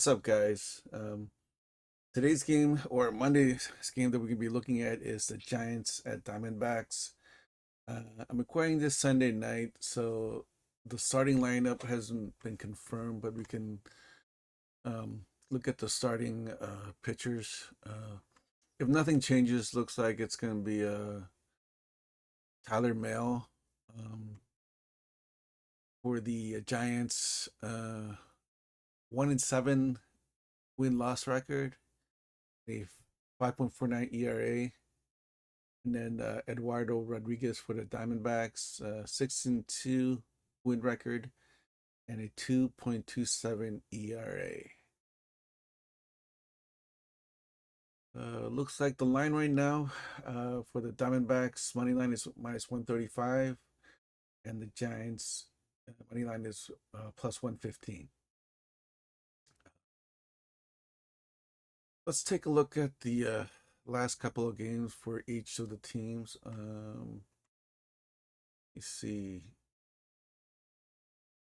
What's up, guys? Today's game or Monday's game that we're gonna be looking at is the Giants at Diamondbacks. I'm recording this Sunday night, so the starting lineup hasn't been confirmed, but we can look at the starting pitchers. If nothing changes, looks like it's gonna be Tyler Mail for the Giants. 1-7 win-loss record, a 5.49 ERA. And then Eduardo Rodriguez for the Diamondbacks, 6-2 win record and a 2.27 ERA. Looks like the line right now for the Diamondbacks money line is minus 135, and the Giants money line is plus 115. Let's take a look at the last couple of games for each of the teams. You see,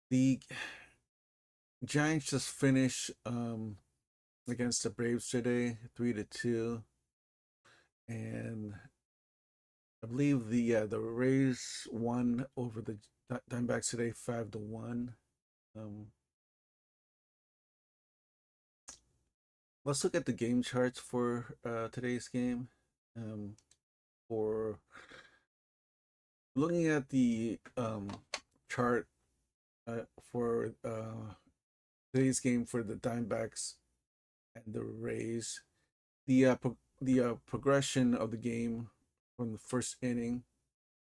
the Giants just finished against the Braves today, 3-2, and I believe the Rays won over the Diamondbacks today, 5-1. Um, let's look at the game charts for today's game. For looking at the chart for today's game for the Diamondbacks and the Rays, the progression of the game from the first inning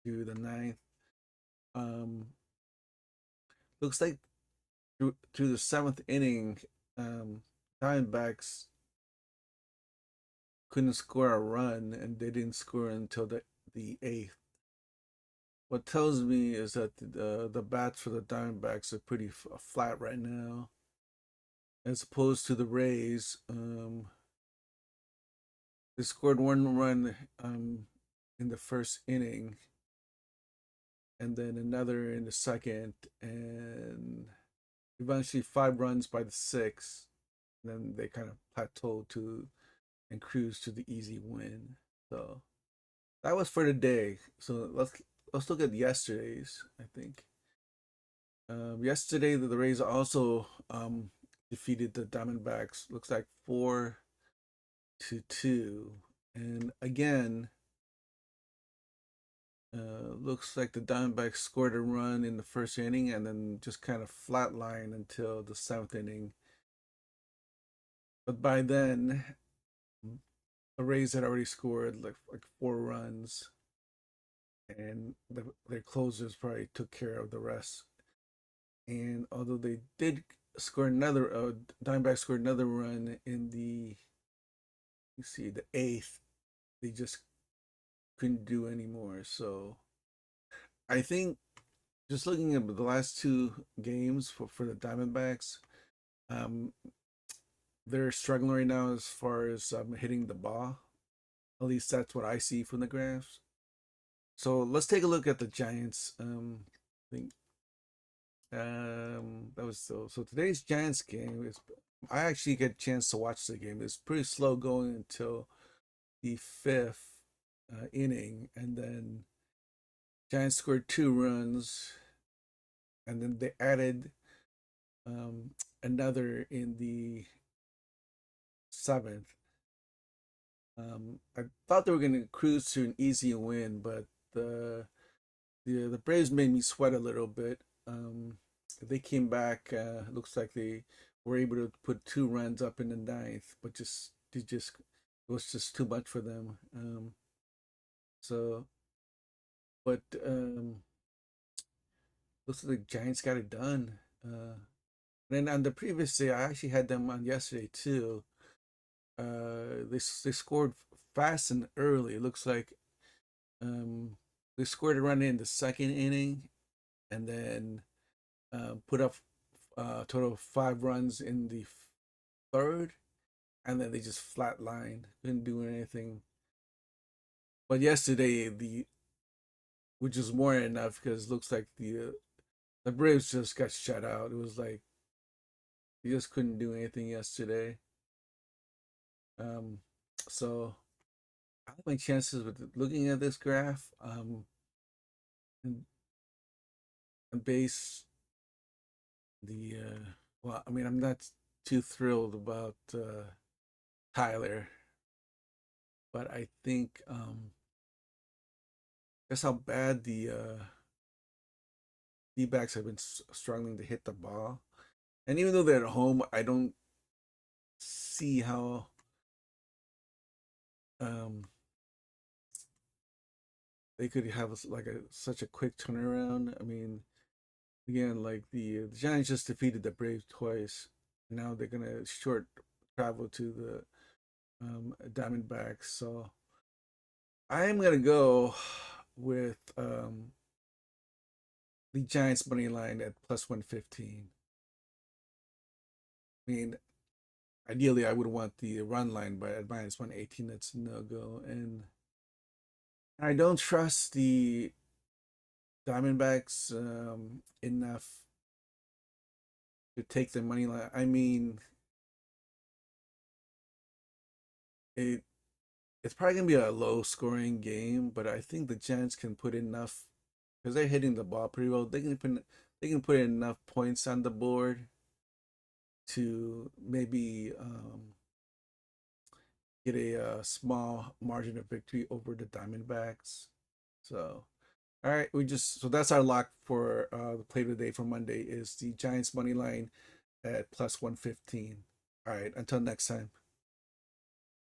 to the ninth. Looks like through the seventh inning, Diamondbacks couldn't score a run, and they didn't score until the eighth. What tells me is that the bats for the Diamondbacks are pretty flat right now, as opposed to the Rays. They scored one run in the first inning, and then another in the second, and eventually 5 runs by the sixth. And then they kind of plateaued to and cruised to the easy win. So that was for the day. So let's look at yesterday's. I think yesterday the Rays also defeated the Diamondbacks. Looks like 4-2, and again. Looks like the Diamondbacks scored a run in the first inning and then just kind of flatlined until the seventh inning. But by then, the Rays had already scored like 4 runs, and their closers probably took care of the rest. And although they did score another, Diamondbacks scored another run in the eighth. They just couldn't do anymore. So I think just looking at the last two games for the Diamondbacks, um, they're struggling right now as far as hitting the ball. At least that's what I see from the graphs. So let's take a look at the Giants. I think that was so. Today's Giants game is. I actually get a chance to watch the game. It's pretty slow going until the fifth inning, and then Giants scored 2 runs, and then they added another in the seventh. I thought they were going to cruise to an easy win, but the Braves made me sweat a little bit. They came back. Looks like they were able to put 2 runs up in the ninth, but it was just too much for them. So, but looks like the Giants got it done. Then on the previous day, I actually had them on yesterday too. They scored fast and early. It looks like um, they scored a run in the second inning, and then put up a total of 5 runs in the third, and then they just flatlined, couldn't do anything. But yesterday, which is more than enough because it looks like the Braves just got shut out. It was like They just couldn't do anything yesterday. Um, so I like my chances with looking at this graph. And, and base the well, I mean, I'm not too thrilled about Tyler, but I think that's how bad the D-backs have been struggling to hit the ball. And even though they're at home, I don't see how um, they could have like such a quick turnaround. I mean, again, like the Giants just defeated the Braves twice. Now they're gonna short travel to the Diamondbacks. So I'm gonna go with the Giants money line at plus 115. I mean, ideally, I would want the run line, but at minus 118, that's no go. And I don't trust the Diamondbacks enough to take the money line. I mean, it it's probably gonna be a low scoring game, but I think the Giants can put enough because they're hitting the ball pretty well. They can put enough points on the board to maybe get a small margin of victory over the Diamondbacks. So, all right, so that's our lock for the play of the day for Monday is the Giants money line at plus 115. All right, until next time.